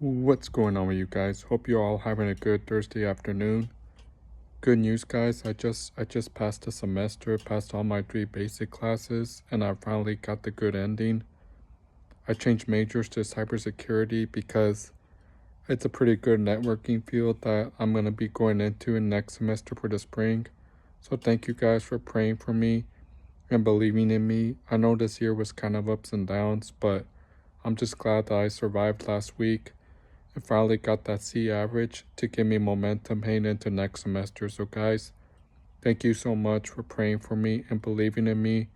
What's going on with you guys? Hope you're all having a good Thursday afternoon. Good news, guys. I just passed the semester, passed all my 3 basic classes, and I finally got the good ending. I changed majors to cybersecurity because it's a pretty good networking field that I'm going to be going into in next semester for the spring. So thank you guys for praying for me and believing in me. I know this year was kind of ups and downs, but I'm just glad that I survived last week and finally got that C average to give me momentum heading into next semester. So guys, thank you so much for praying for me and believing in me.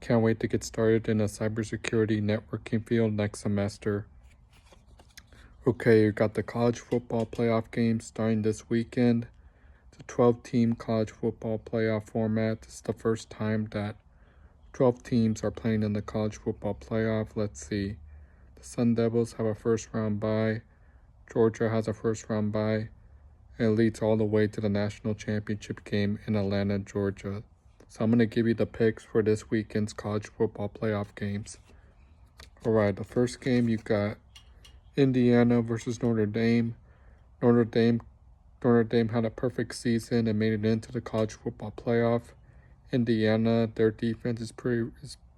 Can't wait to get started in the cybersecurity networking field next semester. Okay, you got the college football playoff games starting this weekend. The 12-team college football playoff format. This is the first time that 12 teams are playing in the college football playoff. Let's see. The Sun Devils have a first round bye. Georgia has a first round bye. And it leads all the way to the national championship game in Atlanta, Georgia. So I'm going to give you the picks for this weekend's college football playoff games. Alright, the first game you got Indiana versus Notre Dame. Notre Dame had a perfect season and made it into the college football playoff. Indiana, their defense is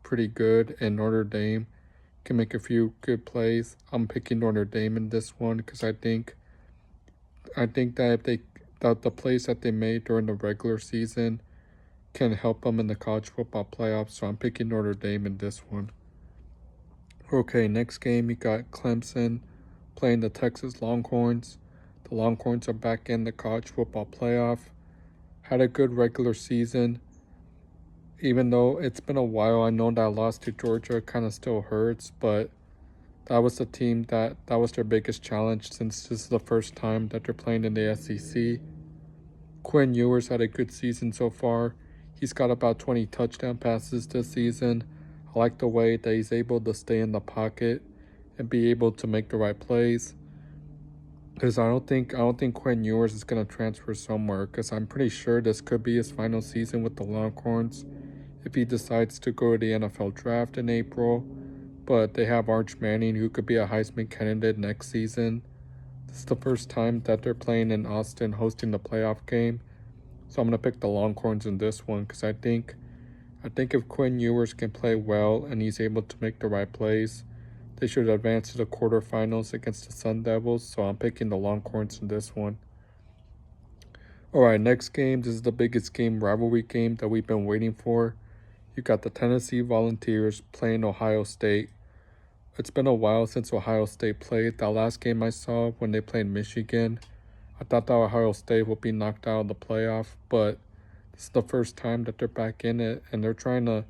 pretty good, and Notre Dame can make a few good plays. I'm picking Notre Dame in this one because I think that the plays that they made during the regular season can help them in the college football playoffs. So I'm picking Notre Dame in this one. Okay, next game you got Clemson playing the Texas Longhorns. The Longhorns are back in the college football playoff. Had a good regular season. Even though it's been a while, I know that loss to Georgia kind of still hurts, but that was the team that was their biggest challenge since this is the first time that they're playing in the SEC. Quinn Ewers had a good season so far. He's got about 20 touchdown passes this season. I like the way that he's able to stay in the pocket and be able to make the right plays. Because I don't think Quinn Ewers is going to transfer somewhere, because I'm pretty sure this could be his final season with the Longhorns if he decides to go to the NFL draft in April. But they have Arch Manning, who could be a Heisman candidate next season. This is the first time that they're playing in Austin, hosting the playoff game. So I'm going to pick the Longhorns in this one because I think if Quinn Ewers can play well and he's able to make the right plays, they should advance to the quarterfinals against the Sun Devils. So I'm picking the Longhorns in this one. Alright, next game. This is the biggest rivalry game that we've been waiting for. You got the Tennessee Volunteers playing Ohio State. It's been a while since Ohio State played. That last game I saw when they played Michigan, I thought that Ohio State would be knocked out of the playoff, but this is the first time that they're back in it, and they're trying to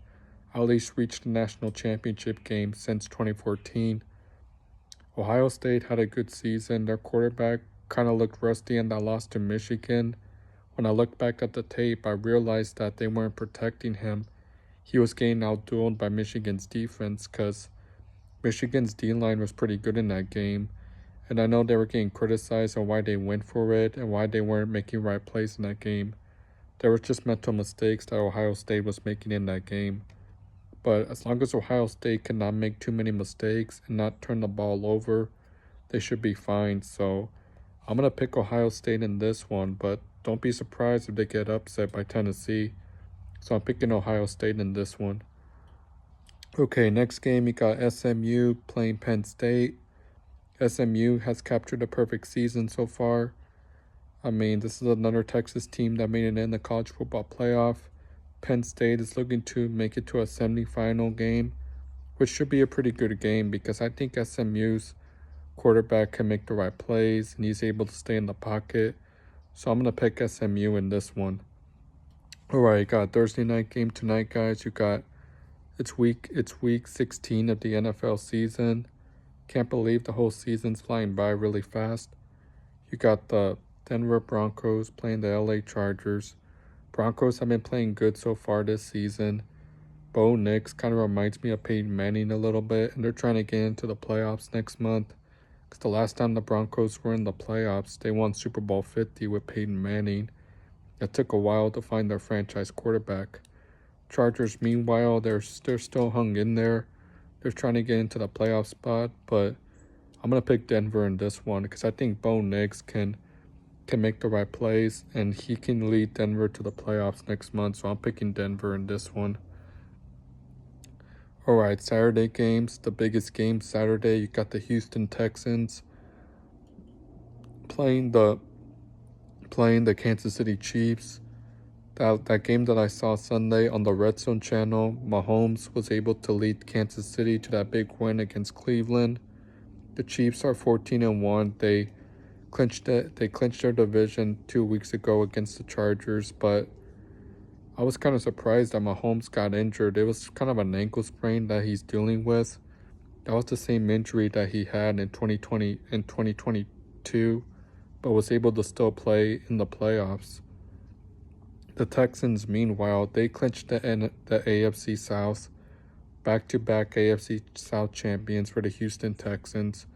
at least reach the national championship game since 2014. Ohio State had a good season. Their quarterback kind of looked rusty in that loss to Michigan. When I looked back at the tape, I realized that they weren't protecting him. He was getting outdueled by Michigan's defense because Michigan's D-line was pretty good in that game. And I know they were getting criticized on why they went for it and why they weren't making right plays in that game. There were just mental mistakes that Ohio State was making in that game. But as long as Ohio State cannot make too many mistakes and not turn the ball over, they should be fine. So I'm going to pick Ohio State in this one, but don't be surprised if they get upset by Tennessee. So I'm picking Ohio State in this one. Okay, next game you got SMU playing Penn State. SMU has captured a perfect season so far. I mean, this is another Texas team that made it in the college football playoff. Penn State is looking to make it to a semifinal game, which should be a pretty good game because I think SMU's quarterback can make the right plays and he's able to stay in the pocket. So I'm going to pick SMU in this one. Alright, you got a Thursday night game tonight, guys. It's week 16 of the NFL season. Can't believe the whole season's flying by really fast. You got the Denver Broncos playing the LA Chargers. Broncos have been playing good so far this season. Bo Nix kind of reminds me of Peyton Manning a little bit, and they're trying to get into the playoffs next month. Because the last time the Broncos were in the playoffs, they won Super Bowl 50 with Peyton Manning. It took a while to find their franchise quarterback. Chargers, meanwhile, they're still hung in there. They're trying to get into the playoff spot, but I'm going to pick Denver in this one because I think Bo Nix can make the right plays, and he can lead Denver to the playoffs next month. So I'm picking Denver in this one. All right, Saturday games. The biggest game Saturday, you got the Houston Texans playing the Kansas City Chiefs. That game that I saw Sunday on the Red Zone channel, Mahomes was able to lead Kansas City to that big win against Cleveland. The Chiefs are 14-1. They clinched it. They clinched their division 2 weeks ago against the Chargers, but I was kind of surprised that Mahomes got injured. It was kind of an ankle sprain that he's dealing with. That was the same injury that he had in 2022, but was able to still play in the playoffs. The Texans, meanwhile, they clinched the AFC South, back-to-back AFC South champions for the Houston Texans.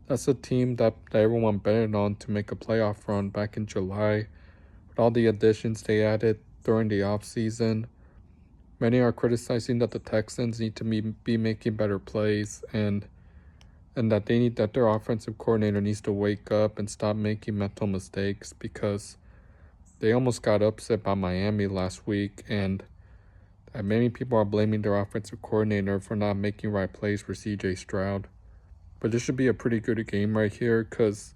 That's a team that everyone betted on to make a playoff run back in July. With all the additions they added during the offseason, many are criticizing that the Texans need to be making better plays and that their offensive coordinator needs to wake up and stop making mental mistakes, because they almost got upset by Miami last week, and many people are blaming their offensive coordinator for not making right plays for CJ Stroud. But this should be a pretty good game right here, because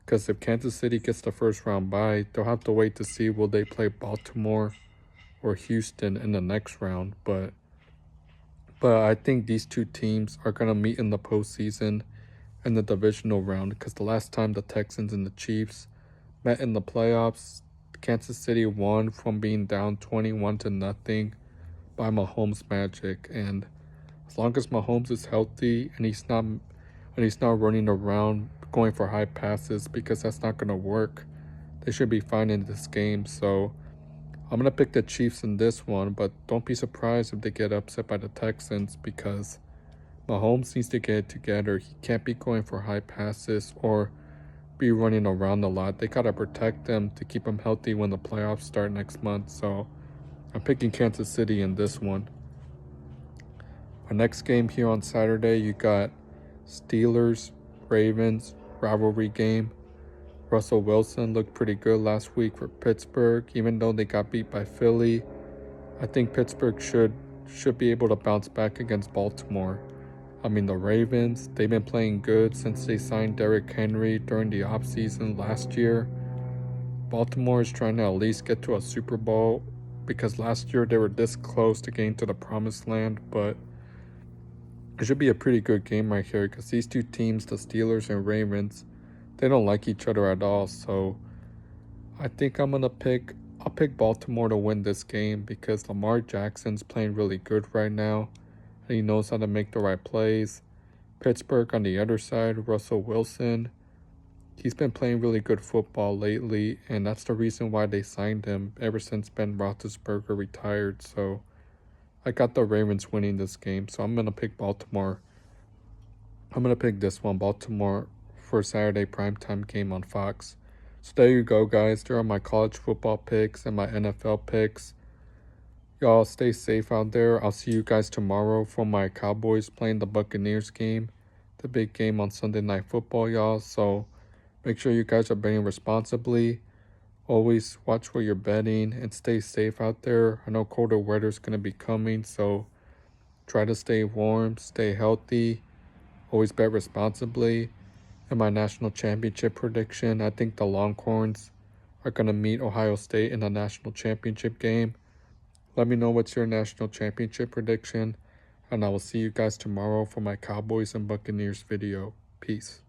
if Kansas City gets the first round bye, they'll have to wait to see will they play Baltimore or Houston in the next round. But I think these two teams are going to meet in the postseason in the divisional round, because the last time the Texans and the Chiefs met in the playoffs, Kansas City won from being down 21-0 by Mahomes' magic. And as long as Mahomes is healthy and he's not running around going for high passes, because that's not going to work, they should be fine in this game. So I'm going to pick the Chiefs in this one, but don't be surprised if they get upset by the Texans, because Mahomes needs to get it together. He can't be going for high passes or be running around a lot. They got to protect them to keep them healthy when the playoffs start next month. So I'm picking Kansas City in this one. Our next game here on Saturday, you got Steelers, Ravens, rivalry game. Russell Wilson looked pretty good last week for Pittsburgh, even though they got beat by Philly. I think Pittsburgh should be able to bounce back against Baltimore. I mean, the Ravens, they've been playing good since they signed Derrick Henry during the offseason last year. Baltimore is trying to at least get to a Super Bowl, because last year they were this close to getting to the promised land. But it should be a pretty good game right here, because these two teams, the Steelers and Ravens, they don't like each other at all. So I think I'll pick Baltimore to win this game, because Lamar Jackson's playing really good right now. He knows how to make the right plays. Pittsburgh on the other side, Russell Wilson, he's been playing really good football lately, and that's the reason why they signed him ever since Ben Roethlisberger retired. So I got the Ravens winning this game, so I'm going to pick Baltimore. I'm going to pick this one, Baltimore, for Saturday primetime game on Fox. So there you go, guys. There are my college football picks and my NFL picks. Y'all stay safe out there. I'll see you guys tomorrow for my Cowboys playing the Buccaneers game. The big game on Sunday Night Football, y'all. So make sure you guys are betting responsibly. Always watch where you're betting and stay safe out there. I know colder weather is going to be coming, so try to stay warm, stay healthy. Always bet responsibly. And my national championship prediction, I think the Longhorns are going to meet Ohio State in the national championship game. Let me know what's your national championship prediction, and I will see you guys tomorrow for my Cowboys and Buccaneers video. Peace.